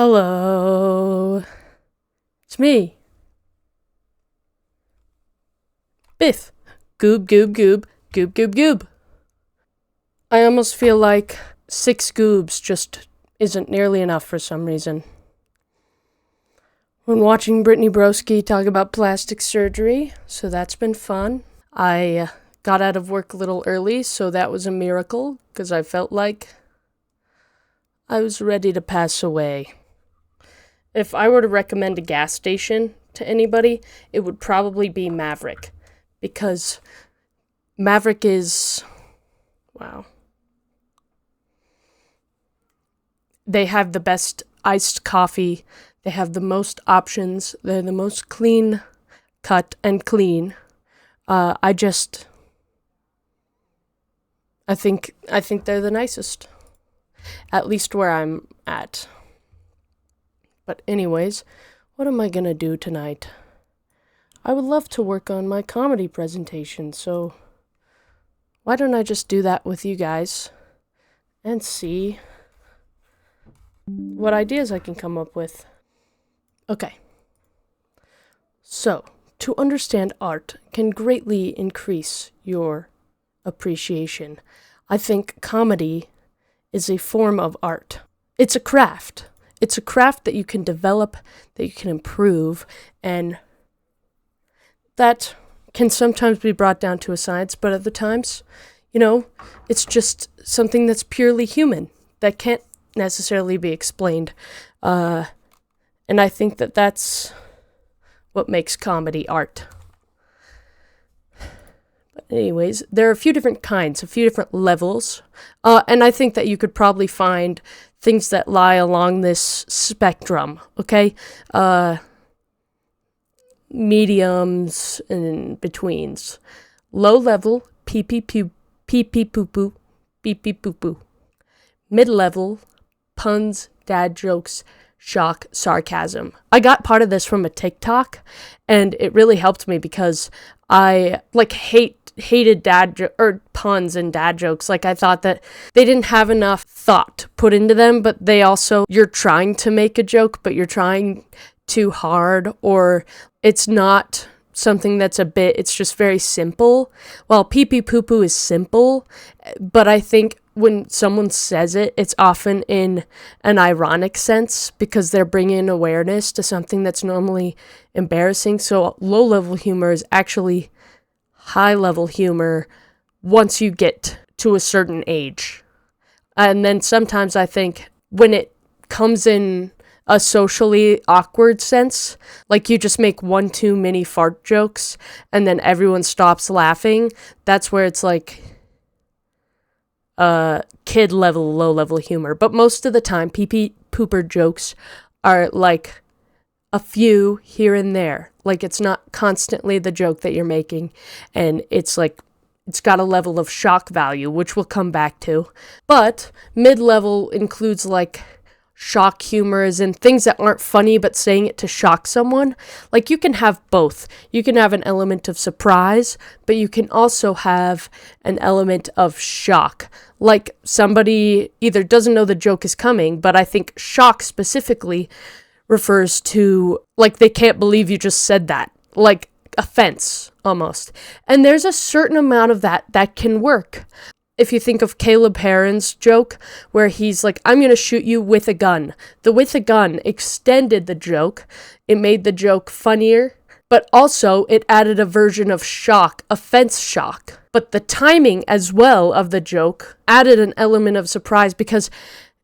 Hello. It's me. Biff. Goob, goob, goob, goob, goob, goob. I almost feel like 6 goobs just isn't nearly enough for some reason. When watching Brittany Broski talk about plastic surgery, so that's been fun. I got out of work a little early, so that was a miracle, because I felt like I was ready to pass away. If I were to recommend a gas station to anybody, it would probably be Maverick. Because Maverick is... wow. They have the best iced coffee. They have the most options. They're the most clean cut and clean. I think they're the nicest. At least where I'm at. But anyways, what am I gonna do tonight? I would love to work on my comedy presentation, so why don't I just do that with you guys and see what ideas I can come up with. Okay. So, to understand art can greatly increase your appreciation. I think comedy is a form of art. It's a craft. It's a craft that you can develop, that you can improve, and that can sometimes be brought down to a science, but other times, it's just something that's purely human, that can't necessarily be explained. And I think that that's what makes comedy art. But anyways, there are a few different kinds, a few different levels, and I think that you could probably find things that lie along this spectrum, okay? Mediums and betweens. Low level, pee-pee-poo, pee-pee-poo-poo, pee-pee-poo-poo. Mid-level, puns, dad jokes, shock, sarcasm. I got part of this from a TikTok, and it really helped me because I hated puns and dad jokes. Like, I thought that they didn't have enough thought put into them, but they also, you're trying to make a joke, but you're trying too hard, or it's not something that's it's just very simple. Well, pee-pee poo-poo is simple, but I think when someone says it, it's often in an ironic sense because they're bringing awareness to something that's normally embarrassing. So low-level humor is actually high-level humor once you get to a certain age. And then sometimes I think when it comes in a socially awkward sense, like you just make one too many fart jokes and then everyone stops laughing, that's where it's like kid level, low level humor. But most of the time, pee-pee pooper jokes are like a few here and there. Like, it's not constantly the joke that you're making, and it's like, it's got a level of shock value, which we'll come back to. But mid-level includes like shock humors and things that aren't funny but saying it to shock someone. Like, you can have both. You can have an element of surprise, but you can also have an element of shock. Like, somebody either doesn't know the joke is coming, but I think shock specifically refers to, like, they can't believe you just said that. Like, offense, almost. And there's a certain amount of that can work. If you think of Caleb Heron's joke, where he's like, I'm going to shoot you with a gun. The with a gun extended the joke. It made the joke funnier, but also it added a version of shock, offense shock. But the timing as well of the joke added an element of surprise because,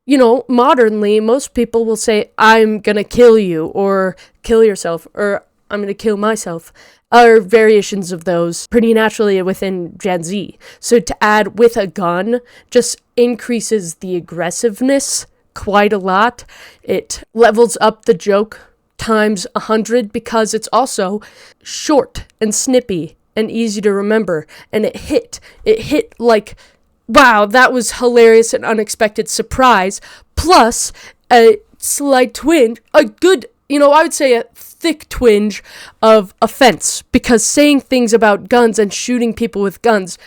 modernly, most people will say, I'm going to kill you, or kill yourself, or I'm going to kill myself. Or variations of those pretty naturally within Gen Z. So to add with a gun just increases the aggressiveness quite a lot. It levels up the joke times 100 because it's also short and snippy and easy to remember. And it hit like, wow, that was hilarious and unexpected surprise. Plus a slight twinge, a good, I would say a thick twinge of offense, because saying things about guns and shooting people with guns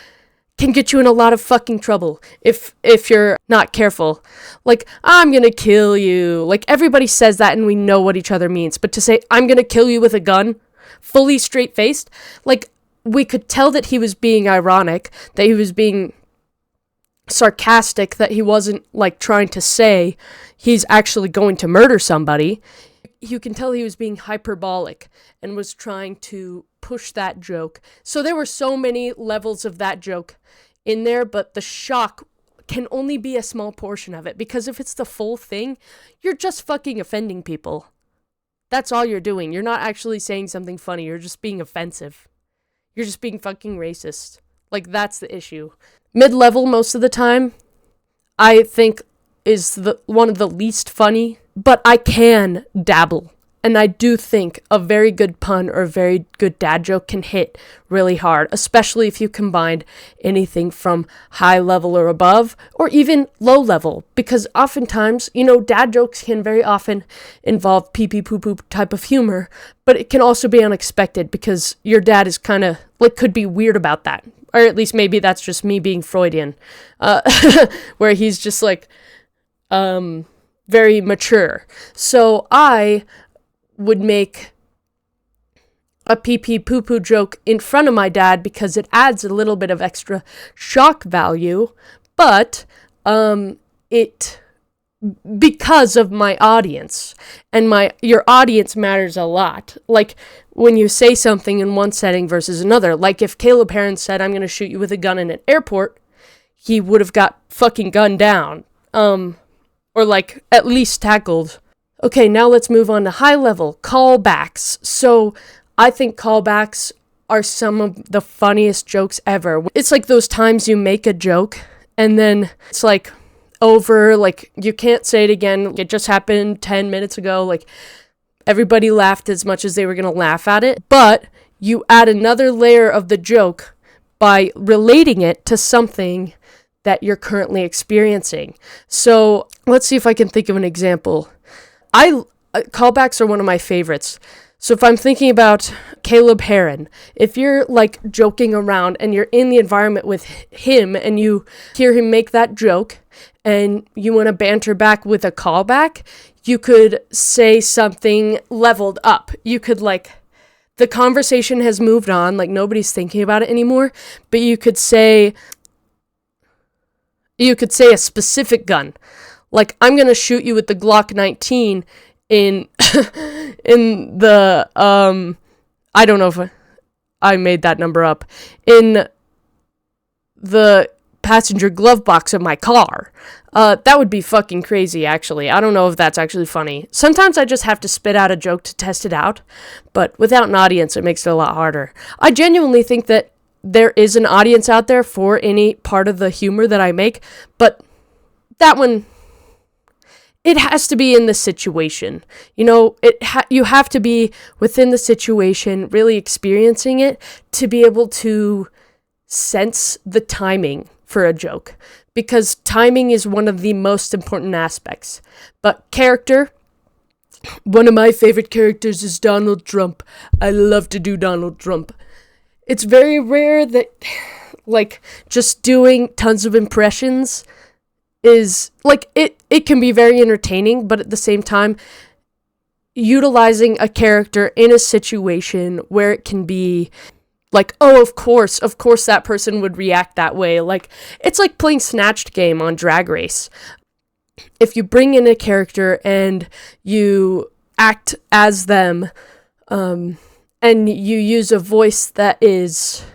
can get you in a lot of fucking trouble if you're not careful. Like, I'm gonna kill you. Like, everybody says that and we know what each other means. But to say, I'm gonna kill you with a gun, fully straight-faced, like, we could tell that he was being ironic, that he was being sarcastic, that he wasn't, like, trying to say he's actually going to murder somebody. You can tell he was being hyperbolic and was trying to push that joke. So there were so many levels of that joke in there, but the shock can only be a small portion of it, because if it's the full thing, you're just fucking offending people. That's all you're doing. You're not actually saying something funny. You're just being offensive. You're just being fucking racist. Like, that's the issue. Mid-level most of the time, I think, is one of the least funny, but I can dabble. And I do think a very good pun or a very good dad joke can hit really hard, especially if you combine anything from high level or above, or even low level. Because oftentimes, dad jokes can very often involve pee-pee poo-poo type of humor, but it can also be unexpected because your dad is kind of, could be weird about that. Or at least maybe that's just me being Freudian, where he's just very mature. So I would make a pee-pee poo-poo joke in front of my dad because it adds a little bit of extra shock value, but because of my audience, and your audience matters a lot. Like, when you say something in one setting versus another, like if Caleb Heron said, I'm going to shoot you with a gun in an airport, he would have got fucking gunned down, or at least tackled. Okay, now let's move on to high level callbacks. So I think callbacks are some of the funniest jokes ever. It's like those times you make a joke and then it's over, you can't say it again. It just happened 10 minutes ago. Everybody laughed as much as they were going to laugh at it, but you add another layer of the joke by relating it to something that you're currently experiencing. So let's see if I can think of an example. Callbacks are one of my favorites. So if I'm thinking about Caleb Heron, if you're joking around and you're in the environment with him and you hear him make that joke and you want to banter back with a callback, you could say something leveled up. You could the conversation has moved on, nobody's thinking about it anymore, but you could say a specific gun. I'm going to shoot you with the Glock 19 in the, I don't know if I made that number up, in the passenger glove box of my car. That would be fucking crazy, actually. I don't know if that's actually funny. Sometimes I just have to spit out a joke to test it out, but without an audience, it makes it a lot harder. I genuinely think that there is an audience out there for any part of the humor that I make, but that one, it has to be in the situation. You have to be within the situation, really experiencing it, to be able to sense the timing for a joke. Because timing is one of the most important aspects. But character, one of my favorite characters is Donald Trump. I love to do Donald Trump. It's very rare that, just doing tons of impressions is it can be very entertaining, but at the same time utilizing a character in a situation where it can be oh, of course that person would react that way. It's like playing Snatched Game on Drag Race. If you bring in a character and you act as them, and you use a voice that is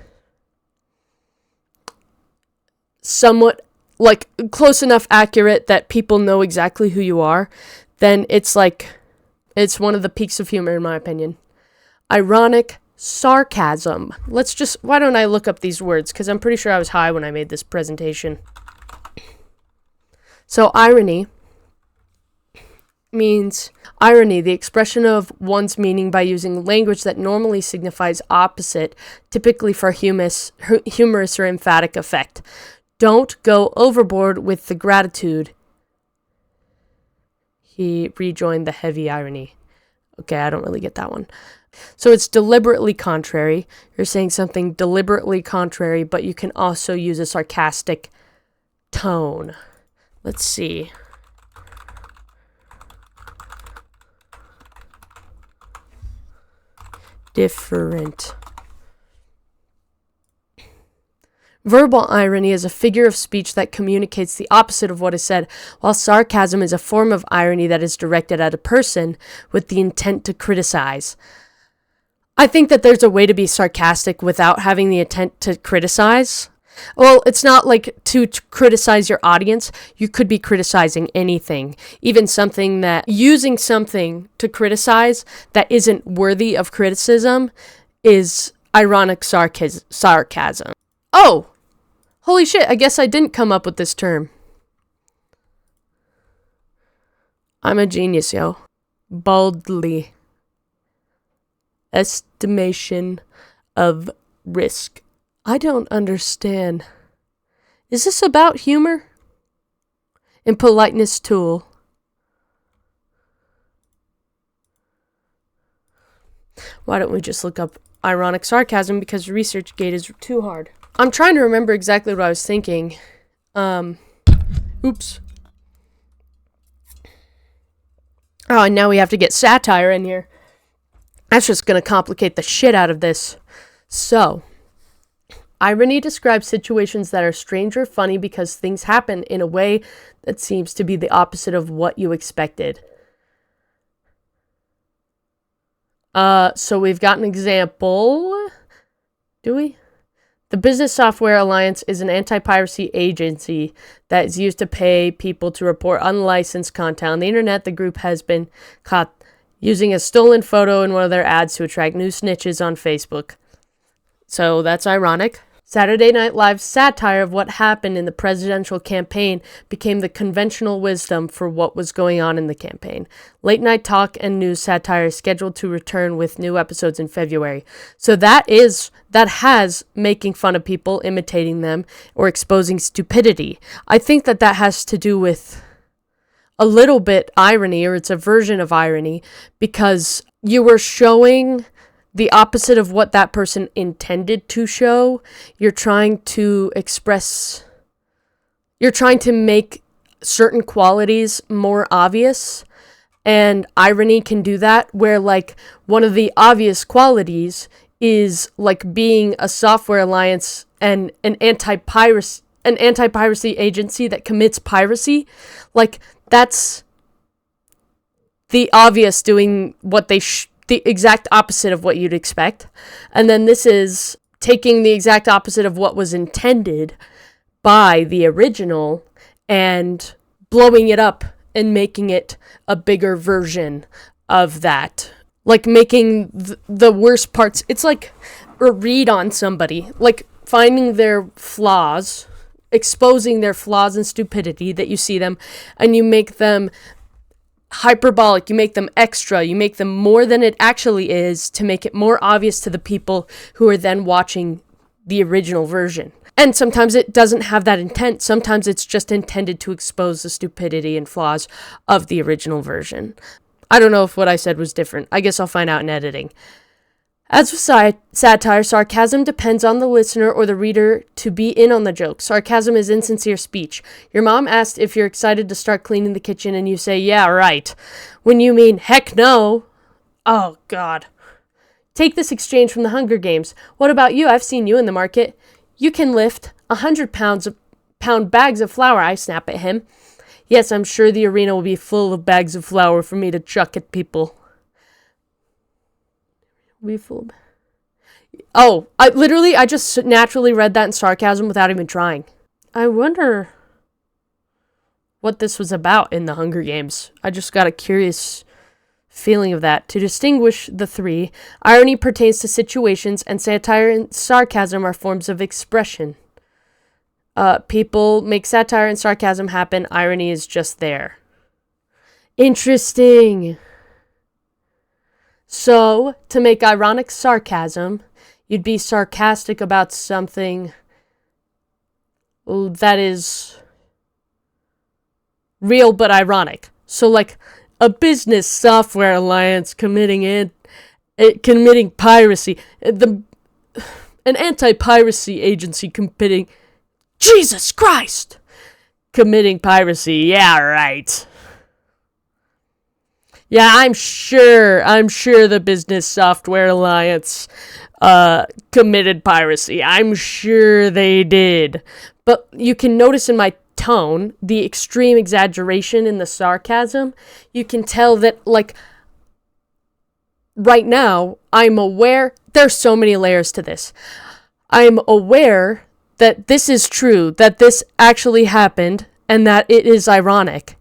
somewhat close enough accurate that people know exactly who you are, then it's one of the peaks of humor in my opinion. Ironic sarcasm. Why don't I look up these words? Because I'm pretty sure I was high when I made this presentation. So irony means irony, the expression of one's meaning by using language that normally signifies opposite, typically for humorous or emphatic effect. Don't go overboard with the gratitude. He rejoined the heavy irony. Okay, I don't really get that one. So it's deliberately contrary. You're saying something deliberately contrary, but you can also use a sarcastic tone. Let's see. Different. Verbal irony is a figure of speech that communicates the opposite of what is said, while sarcasm is a form of irony that is directed at a person with the intent to criticize. I think that there's a way to be sarcastic without having the intent to criticize. Well, it's not like to criticize your audience. You could be criticizing anything, even something that, using something to criticize that isn't worthy of criticism is ironic sarcasm. Oh! Holy shit, I guess I didn't come up with this term. I'm a genius, yo. Baldly. Estimation of risk. I don't understand. Is this about humor? In politeness tool. Why don't we just look up ironic sarcasm because ResearchGate is too hard. I'm trying to remember exactly what I was thinking. Oops. Oh, and now we have to get satire in here. That's just going to complicate the shit out of this. So, irony describes situations that are strange or funny because things happen in a way that seems to be the opposite of what you expected. So we've got an example. Do we? The Business Software Alliance is an anti-piracy agency that is used to pay people to report unlicensed content on the internet. The group has been caught using a stolen photo in one of their ads to attract new snitches on Facebook. So that's ironic. Saturday Night Live's satire of what happened in the presidential campaign became the conventional wisdom for what was going on in the campaign. Late night talk and news satire is scheduled to return with new episodes in February. So that has making fun of people, imitating them, or exposing stupidity. I think that has to do with a little bit irony, or it's a version of irony, because you were showing the opposite of what that person intended to show. You're trying to make certain qualities more obvious, and irony can do that, where like one of the obvious qualities is like being a software alliance and an anti-piracy agency that commits piracy. Like that's the obvious doing what they the exact opposite of what you'd expect. And then this is taking the exact opposite of what was intended by the original and blowing it up and making it a bigger version of that. Like making the worst parts. It's like a read on somebody. Like finding their flaws, exposing their flaws and stupidity that you see them, and you make them hyperbolic, you make them extra, you make them more than it actually is to make it more obvious to the people who are then watching the original version. And sometimes it doesn't have that intent. Sometimes it's just intended to expose the stupidity and flaws of the original version. I don't know if what I said was different. I guess I'll find out in editing. As with satire, sarcasm depends on the listener or the reader to be in on the joke. Sarcasm is insincere speech. Your mom asked if you're excited to start cleaning the kitchen and you say, yeah, right. When you mean, heck no. Oh, God. Take this exchange from the Hunger Games. What about you? I've seen you in the market. You can lift 100 pound bags of flour. I snap at him. Yes, I'm sure the arena will be full of bags of flour for me to chuck at people. Oh, I just naturally read that in sarcasm without even trying. I wonder what this was about in the Hunger Games. I just got a curious feeling of that. To distinguish the three, irony pertains to situations and satire and sarcasm are forms of expression. People make satire and sarcasm happen. Irony is just there. Interesting. So, to make ironic sarcasm, you'd be sarcastic about something that is real but ironic. So, like, a business software alliance committing piracy. An anti-piracy agency Jesus Christ! Committing piracy. Yeah, right. Yeah, I'm sure the Business Software Alliance committed piracy. I'm sure they did. But you can notice in my tone the extreme exaggeration in the sarcasm. You can tell that, like, right now, I'm aware. There's so many layers to this. I'm aware that this is true, that this actually happened, and that it is ironic.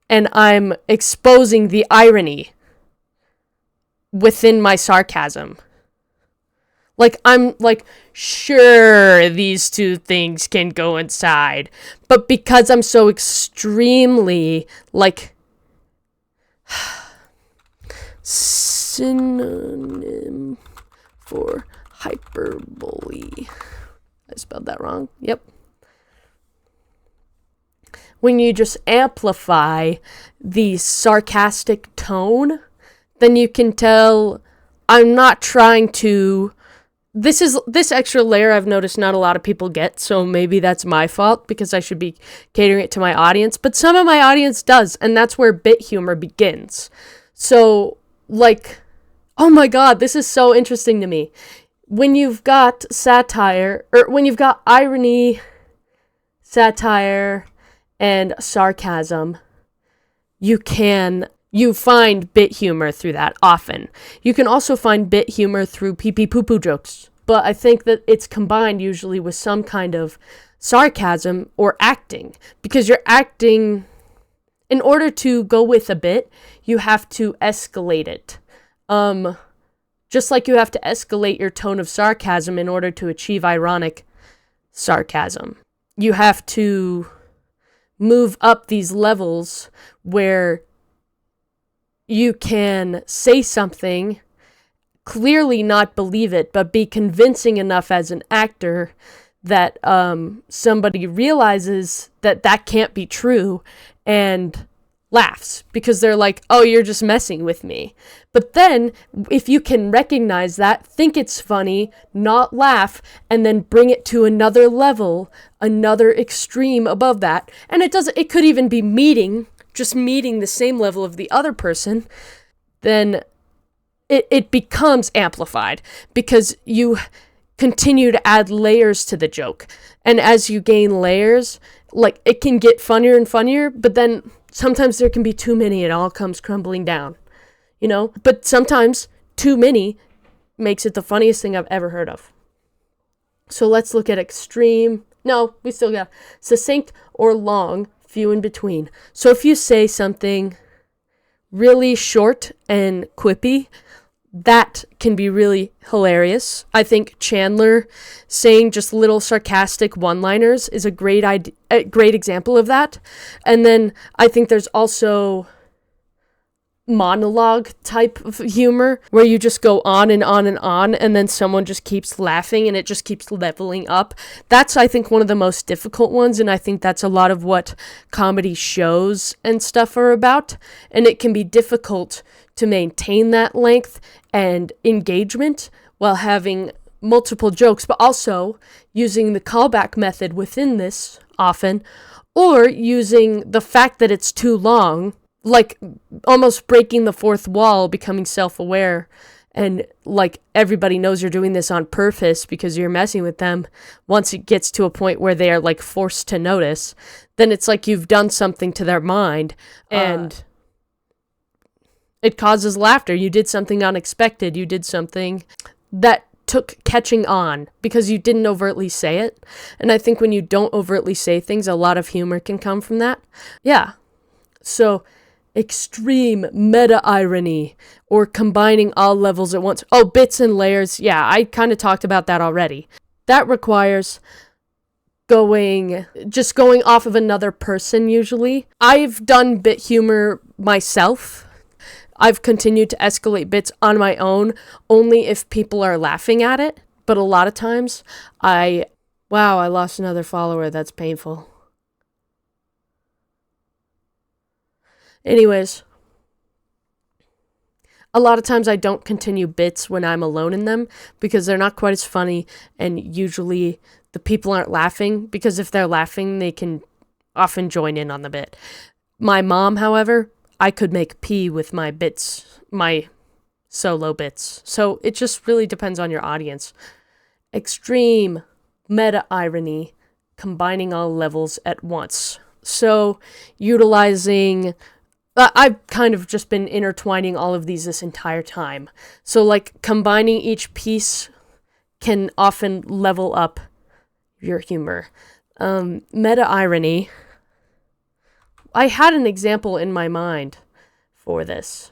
And I'm exposing the irony within my sarcasm. Like, I'm like, sure, these two things can coincide. But because I'm so extremely, like, synonym for hyperbole. I spelled that wrong. Yep. When you just amplify the sarcastic tone, then you can tell I'm not trying to. This extra layer I've noticed not a lot of people get, so maybe that's my fault because I should be catering it to my audience, but some of my audience does, and that's where bit humor begins. So, like, oh my god, this is so interesting to me. When you've got satire, or when you've got irony, satire, and sarcasm, you find bit humor through that often. You can also find bit humor through pee-pee poo-poo jokes, but I think that it's combined usually with some kind of sarcasm or acting, because you're acting. In order to go with a bit, you have to escalate it. Just like you have to escalate your tone of sarcasm in order to achieve ironic sarcasm. You have to move up these levels where you can say something, clearly not believe it, but be convincing enough as an actor that somebody realizes that that can't be true and laughs because they're like, oh, you're just messing with me. But then if you can recognize that, think it's funny, not laugh, and then bring it to another level, another extreme above that, and it could even be meeting the same level of the other person, then it becomes amplified because you continue to add layers to the joke. And as you gain layers, like, it can get funnier and funnier, but then sometimes there can be too many, it all comes crumbling down, you know? But sometimes too many makes it the funniest thing I've ever heard of. So let's look at extreme. No, we still got succinct or long, few in between. So if you say something really short and quippy, that can be really hilarious. I think Chandler saying just little sarcastic one-liners is a great example of that. And then I think there's also monologue type of humor where you just go on and on and on, and then someone just keeps laughing and it just keeps leveling up. That's, I think, one of the most difficult ones, and I think that's a lot of what comedy shows and stuff are about. And it can be difficult to maintain that length and engagement while having multiple jokes, but also using the callback method within this often, or using the fact that it's too long, like almost breaking the fourth wall, becoming self-aware, and like everybody knows you're doing this on purpose because you're messing with them. Once it gets to a point where they are like forced to notice, then it's like you've done something to their mind, and it causes laughter. You did something unexpected. You did something that took catching on because you didn't overtly say it. And I think when you don't overtly say things, a lot of humor can come from that. Yeah. So extreme meta irony or combining all levels at once. Oh, bits and layers. Yeah, I kind of talked about that already. That requires going off of another person usually. I've done bit humor myself. I've continued to escalate bits on my own only if people are laughing at it. But a lot of times I lost another follower. That's painful. Anyways, A lot of times I don't continue bits when I'm alone in them because they're not quite as funny, and usually the people aren't laughing, because if they're laughing, they can often join in on the bit. My mom, however, I could make pee with my bits, my solo bits. So it just really depends on your audience. Extreme meta-irony, combining all levels at once. So utilizing... I've kind of just been intertwining all of these this entire time. So, like, combining each piece can often level up your humor. Meta-irony. I had an example in my mind for this.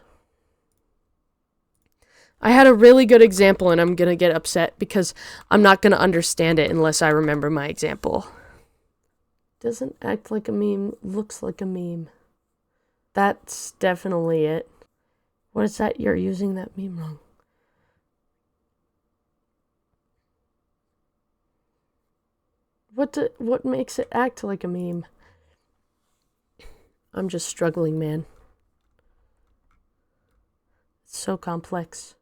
I had a really good example, and I'm going to get upset because I'm not going to understand it unless I remember my example. Doesn't act like a meme, looks like a meme. That's definitely it. What is that? You're using that meme wrong. What makes it act like a meme? I'm just struggling, man. It's so complex.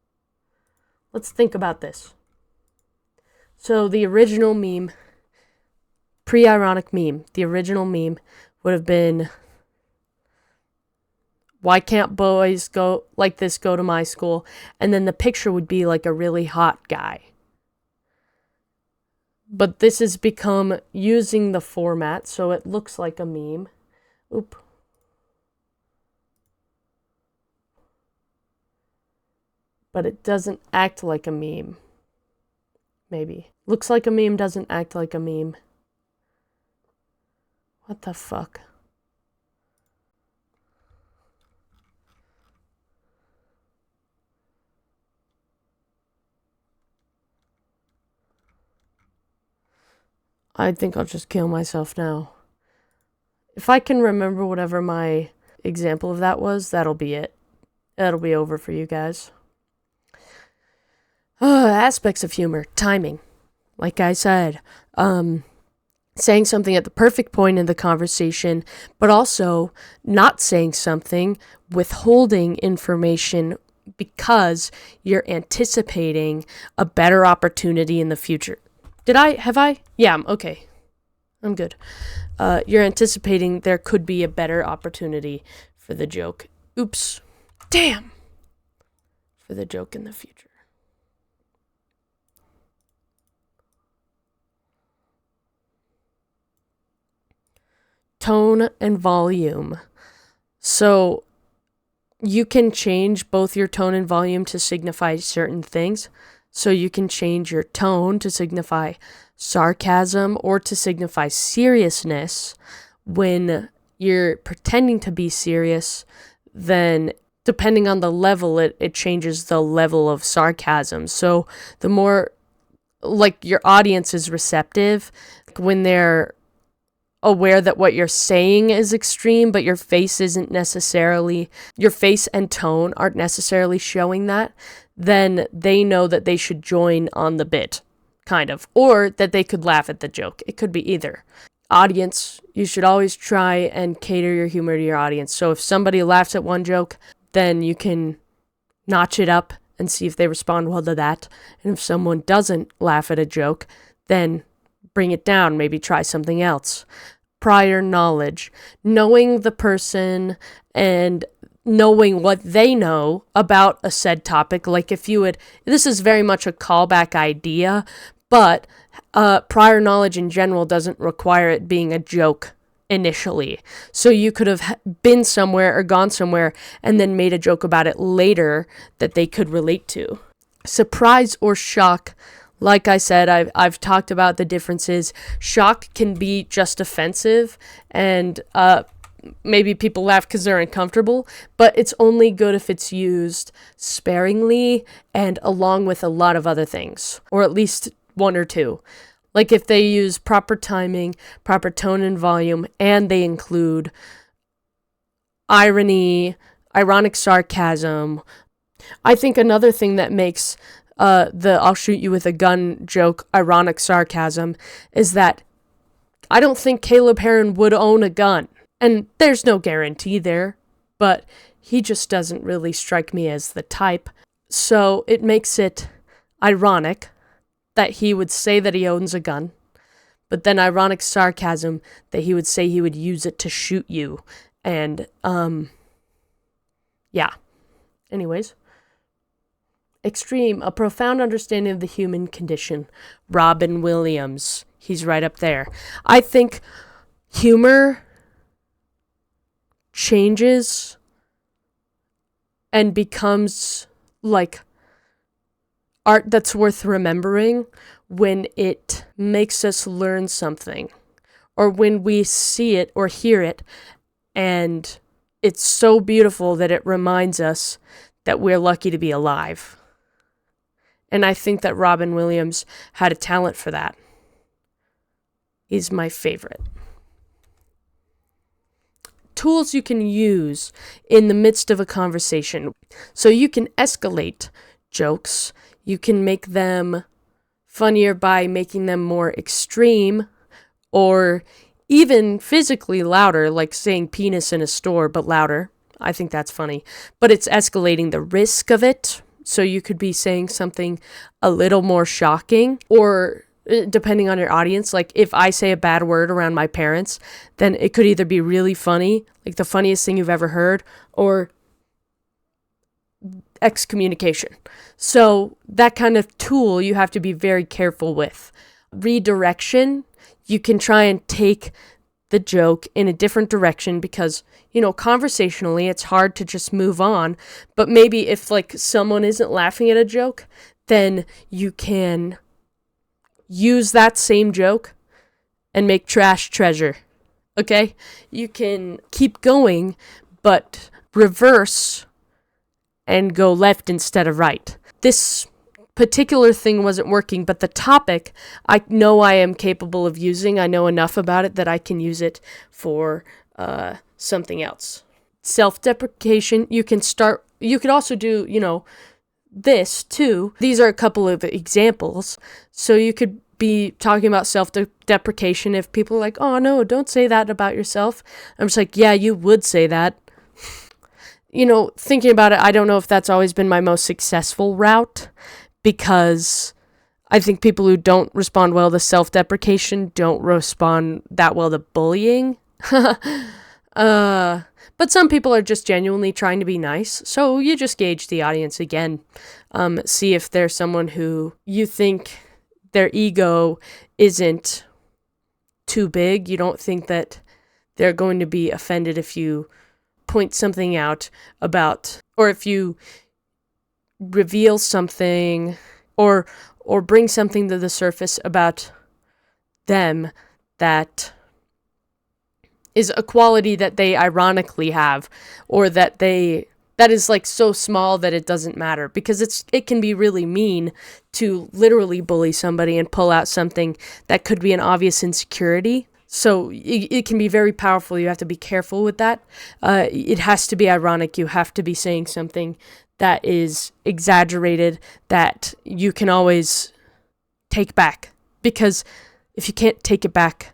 Let's think about this. So the original meme, pre-ironic meme, the original meme would have been, why can't boys go like this go to my school? And then the picture would be like a really hot guy. But this has become using the format so it looks like a meme. Oop. But it doesn't act like a meme. Maybe. Looks like a meme, doesn't act like a meme. What the fuck? I think I'll just kill myself now. If I can remember whatever my example of that was, that'll be it. That'll be over for you guys. Aspects of humor. Timing. Like I said, saying something at the perfect point in the conversation, but also not saying something, withholding information because you're anticipating a better opportunity in the future. Have I? Yeah, okay. I'm good. You're anticipating there could be a better opportunity for the joke. Oops. Damn. For the joke in the future. Tone and volume. So you can change both your tone and volume to signify certain things. So you can change your tone to signify sarcasm or to signify seriousness. When you're pretending to be serious, then depending on the level, it changes the level of sarcasm. So the more, like, your audience is receptive, when they're aware that what you're saying is extreme, but your face and tone aren't necessarily showing that, then they know that they should join on the bit, kind of, or that they could laugh at the joke. It could be either. Audience, you should always try and cater your humor to your audience. So if somebody laughs at one joke, then you can notch it up and see if they respond well to that. And if someone doesn't laugh at a joke, then bring it down, maybe try something else. Prior knowledge, knowing the person and knowing what they know about a said topic. Like if you would, this is very much a callback idea, but prior knowledge in general doesn't require it being a joke initially. So you could have been somewhere or gone somewhere and then made a joke about it later that they could relate to. Surprise or shock. Like I said, I've talked about the differences. Shock can be just offensive, and maybe people laugh because they're uncomfortable, but it's only good if it's used sparingly and along with a lot of other things, or at least one or two. Like if they use proper timing, proper tone and volume, and they include irony, ironic sarcasm. I think another thing that makes the I'll shoot you with a gun joke ironic sarcasm is that I don't think Caleb Heron would own a gun. And there's no guarantee there. but he just doesn't really strike me as the type. So it makes it ironic that he would say that he owns a gun, but then ironic sarcasm that he would say he would use it to shoot you. And, yeah. Anyways. Extreme, a profound understanding of the human condition. Robin Williams. He's right up there. I think humor changes and becomes like art that's worth remembering when it makes us learn something, or when we see it or hear it and it's so beautiful that it reminds us that we're lucky to be alive. And I think that Robin Williams had a talent for that. He's my favorite. Tools you can use in the midst of a conversation. So you can escalate jokes. You can make them funnier by making them more extreme, or even physically louder, like saying penis in a store, but louder. I think that's funny. But it's escalating the risk of it. So you could be saying something a little more shocking, or depending on your audience, like if I say a bad word around my parents, then it could either be really funny, like the funniest thing you've ever heard, or excommunication. So that kind of tool you have to be very careful with. Redirection, you can try and take the joke in a different direction because, conversationally it's hard to just move on. But maybe if like someone isn't laughing at a joke, then you can use that same joke and make trash treasure. Okay? You can keep going, but reverse and go left instead of right. This particular thing wasn't working, but the topic I know I am capable of using. I know enough about it that I can use it for something else. Self-deprecation, you could also do, this too. These are a couple of examples. So you could be talking about self-deprecation if people are like, oh no, don't say that about yourself. I'm just like, yeah, you would say that. Thinking about it, I don't know if that's always been my most successful route, because I think people who don't respond well to self-deprecation don't respond that well to bullying. But some people are just genuinely trying to be nice, so you just gauge the audience again. See if there's someone who you think their ego isn't too big. You don't think that they're going to be offended if you point something out about, or if you reveal something or bring something to the surface about them that is a quality that they ironically have, or that is like so small that it doesn't matter, because it can be really mean to literally bully somebody and pull out something that could be an obvious insecurity. So it can be very powerful. You have to be careful with that. It has to be ironic. You have to be saying something that is exaggerated, that you can always take back. Because if you can't take it back,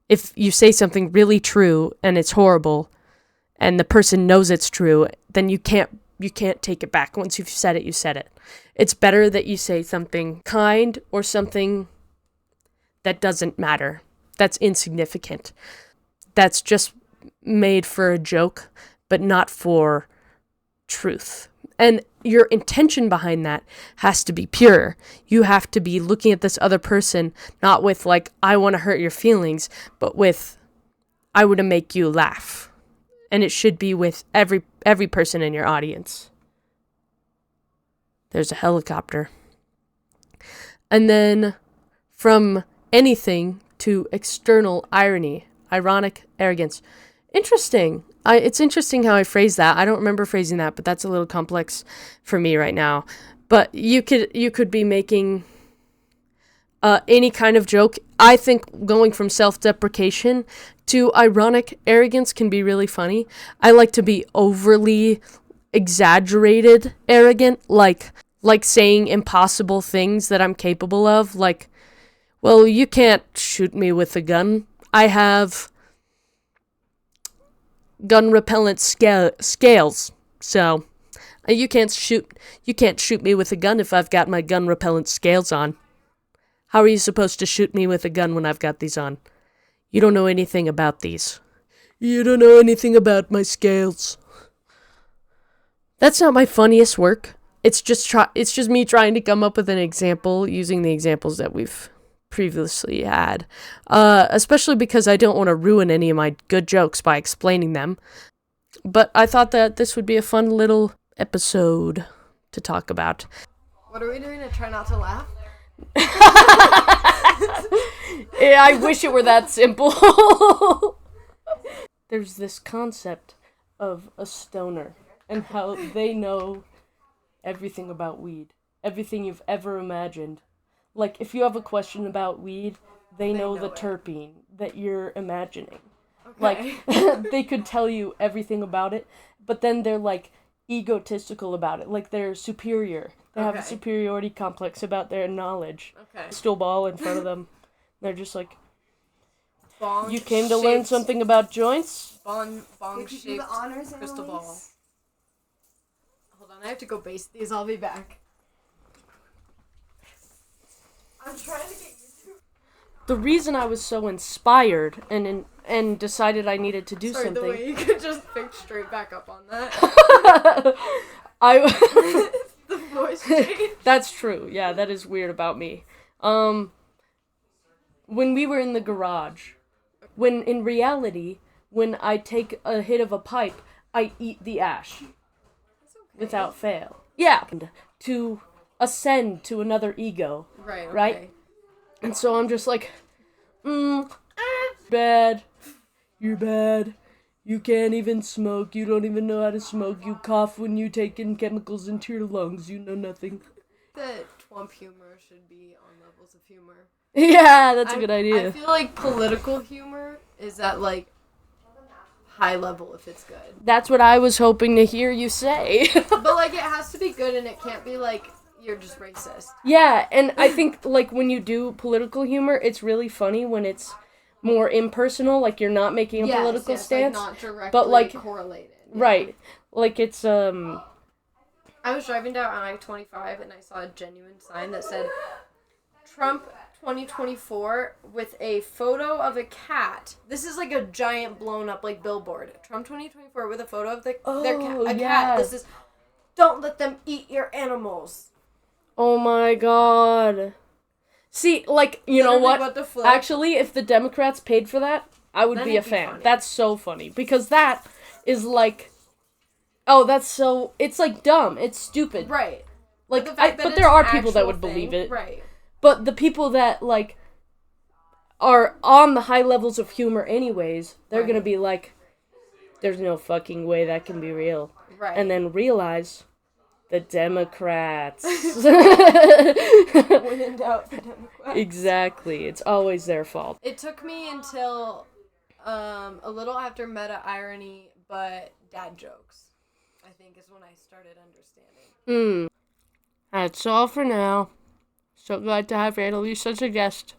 if you say something really true and it's horrible, and the person knows it's true, then you can't take it back. Once you've said it, you said it. It's better that you say something kind, or something that doesn't matter, that's insignificant, that's just made for a joke, but not for truth. And your intention behind that has to be pure. You have to be looking at this other person, not with like, I want to hurt your feelings, but with, I want to make you laugh. And it should be with every person in your audience. There's a helicopter. And then from anything to external irony, ironic arrogance. Interesting. It's interesting how I phrase that. I don't remember phrasing that, but that's a little complex for me right now. But you could be making any kind of joke. I think going from self-deprecation to ironic arrogance can be really funny. I like to be overly exaggerated arrogant, like saying impossible things that I'm capable of, like, well, you can't shoot me with a gun. I have gun repellent scales. So you can't shoot me with a gun if I've got my gun repellent scales on. How are you supposed to shoot me with a gun when I've got these on? You don't know anything about these. You don't know anything about my scales. That's not my funniest work. It's just me trying to come up with an example using the examples that we've previously had. Especially because I don't want to ruin any of my good jokes by explaining them. But I thought that this would be a fun little episode to talk about. What are we doing to try not to laugh? Yeah, I wish it were that simple. There's this concept of a stoner and how they know everything about weed. Everything you've ever imagined. Like, if you have a question about weed, they know the terpene that you're imagining. Okay. Like, they could tell you everything about it, but then they're, like, egotistical about it. Like, they're superior. They have a superiority complex about their knowledge. Okay. Crystal ball in front of them. They're just like, bong you came to learn something about joints? Bong-shaped crystal ball. Hold on, I have to go baste these. I'll be back. I'm trying to get used to. The reason I was so inspired and decided I needed to do something. The way you could just pick straight back up on that. The voice change. That's true. Yeah, that is weird about me. When we were in the garage, when in reality, when I take a hit of a pipe, I eat the ash. Without fail. Yeah. To ascend to another ego. Right, okay. Right? And so I'm just like, bad. You're bad. You can't even smoke. You don't even know how to smoke. You cough when you take in chemicals into your lungs. You know nothing. That Trump humor should be on levels of humor. Yeah, that's a good idea. I feel like political humor is at, like, high level if it's good. That's what I was hoping to hear you say. But, like, it has to be good and it can't be, like, you're just racist. Yeah, and I think, like, when you do political humor, it's really funny when it's more impersonal, like you're not making a political stance, like not directly but like correlated. Yeah. Right. Like it's I was driving down I-25 and I saw a genuine sign that said Trump 2024 with a photo of a cat. This is like a giant blown up like billboard. Trump 2024 with a photo of their cat. This is don't let them eat your animals. Oh my god. See, like, you know what? Actually, if the Democrats paid for that, I would be a fan. Funny. That's so funny. Because that is like... Oh, that's so... It's, like, dumb. It's stupid. Right. Like, but there are people that would believe it. Right. But the people that, like, are on the high levels of humor anyways, they're gonna be like, there's no fucking way that can be real. Right. And then realize... The Democrats. When in doubt, the Democrats. Exactly. It's always their fault. It took me until a little after meta irony, but dad jokes, I think, is when I started understanding. That's all for now. So glad to have Randall. You're such a guest.